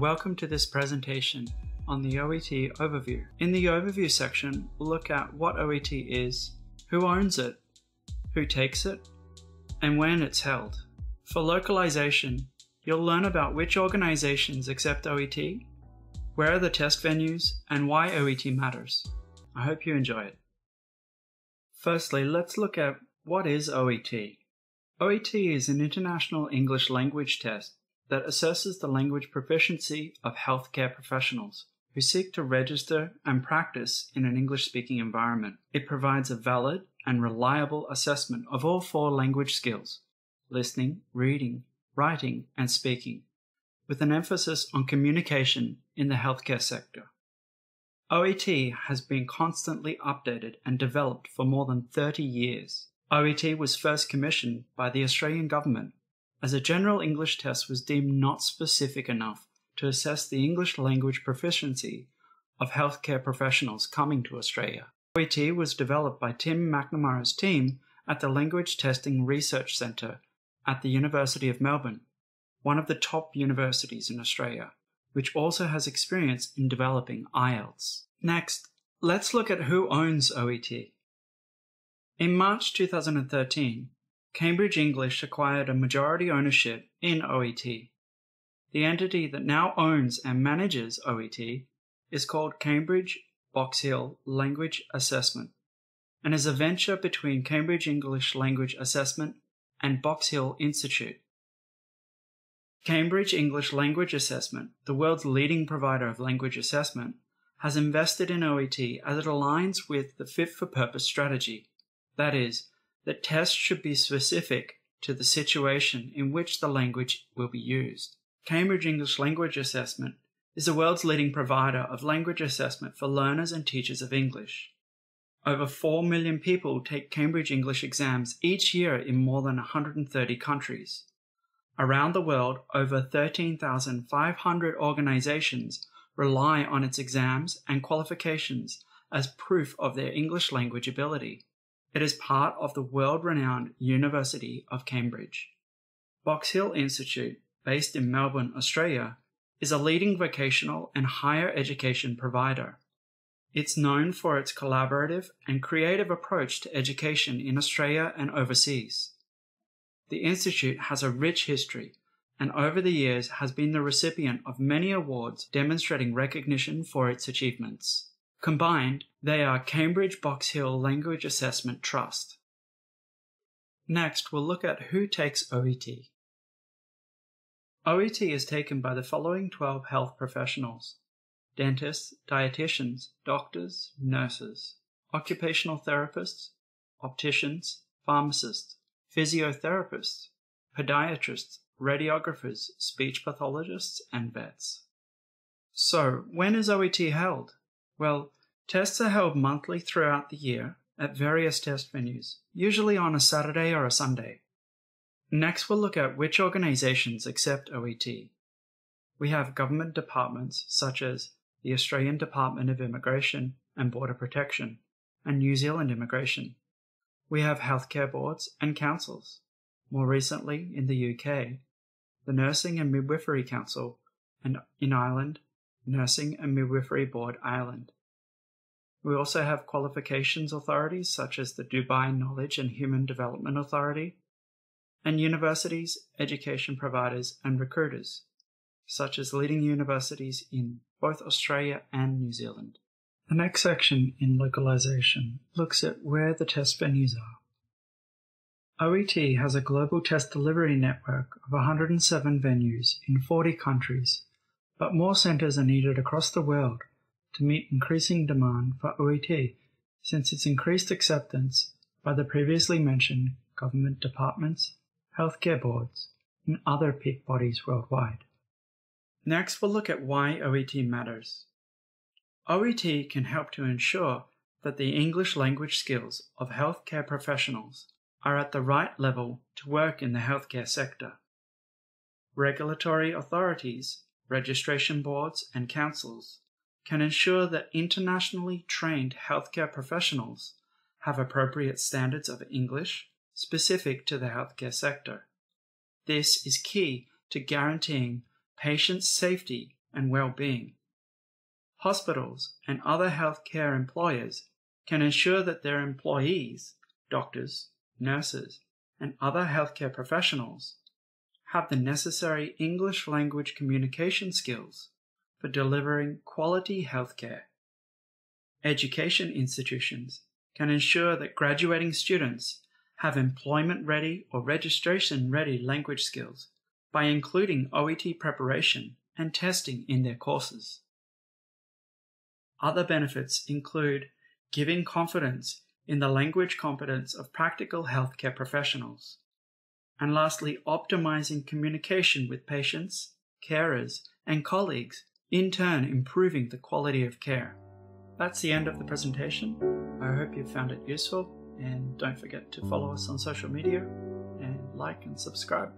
and welcome to this presentation on the Oet Overview. In the Overview section, we'll look at what Oet is, who owns it, who takes it, and when it's held. For localization, you'll learn about which organizations accept Oet, where are the test venues, and why Oet matters. I hope you enjoy it. Firstly, let's look at what is Oet. Oet is an international English language test that assesses the language proficiency of healthcare professionals who seek to register and practice in an English-speaking environment. It provides a valid and reliable assessment of all 4 language skills: listening, reading, writing, and speaking, with an emphasis on communication in the healthcare sector. Oet has been constantly updated and developed for more than 30 years. Oet was first commissioned by the Australian government as a general English test was deemed not specific enough to assess the English language proficiency of healthcare professionals coming to Australia. Oet was developed by Tim McNamara's team at the Language Testing Research Centre at the University of Melbourne, one of the top universities in Australia, which also has experience in developing IELTS. Next, let's look at who owns Oet. In March 2013, Cambridge English acquired a majority ownership in Oet. The entity that now owns and manages Oet is called Cambridge Box Hill Language Assessment and is a venture between Cambridge English Language Assessment and Box Hill Institute. Cambridge English Language Assessment, the world's leading provider of language assessment, has invested in Oet as it aligns with the fit-for-purpose strategy. That is, that tests should be specific to the situation in which the language will be used. Cambridge English Language Assessment is the world's leading provider of language assessment for learners and teachers of English. Over 4 million people take Cambridge English exams each year in more than 130 countries. Around the world, over 13,500 organizations rely on its exams and qualifications as proof of their English language ability. It is part of the world-renowned University of Cambridge. Box Hill Institute, based in Melbourne, Australia, is a leading vocational and higher education provider. It's known for its collaborative and creative approach to education in Australia and overseas. The Institute has a rich history and over the years has been the recipient of many awards demonstrating recognition for its achievements. Combined, they are Cambridge Box Hill Language Assessment Trust. Next, we'll look at who takes Oet. Oet is taken by the following 12 health professionals: dentists, dietitians, doctors, nurses, occupational therapists, opticians, pharmacists, physiotherapists, podiatrists, radiographers, speech pathologists, and vets. So, when is Oet held? Well, tests are held monthly throughout the year at various test venues, usually on a Saturday or a Sunday. Next, we'll look at which organizations accept Oet. We have government departments such as the Australian Department of Immigration and Border Protection and New Zealand Immigration. We have healthcare boards and councils. More recently, in the UK, the Nursing and Midwifery Council, and in Ireland, Nursing and Midwifery Board Ireland. We also have qualifications authorities such as the Dubai Knowledge and Human Development Authority, and universities, education providers, and recruiters, such as leading universities in both Australia and New Zealand. The next section in localization looks at where the test venues are. Oet has a global test delivery network of 107 venues in 40 countries, but more centres are needed across the world to meet increasing demand for Oet since its increased acceptance by the previously mentioned government departments, healthcare boards, and other peak bodies worldwide. Next, we'll look at why Oet matters. Oet can help to ensure that the English language skills of healthcare professionals are at the right level to work in the healthcare sector. Regulatory authorities, registration boards, and councils can ensure that internationally trained healthcare professionals have appropriate standards of English specific to the healthcare sector. This is key to guaranteeing patient safety and well-being. Hospitals and other healthcare employers can ensure that their employees, doctors, nurses, and other healthcare professionals have the necessary English language communication skills for delivering quality healthcare. Education institutions can ensure that graduating students have employment-ready or registration-ready language skills by including OET preparation and testing in their courses. Other benefits include giving confidence in the language competence of practical healthcare professionals, and lastly, optimizing communication with patients, carers, and colleagues, in turn improving the quality of care. That's the end of the presentation. I hope you found it useful, and don't forget to follow us on social media and like and subscribe.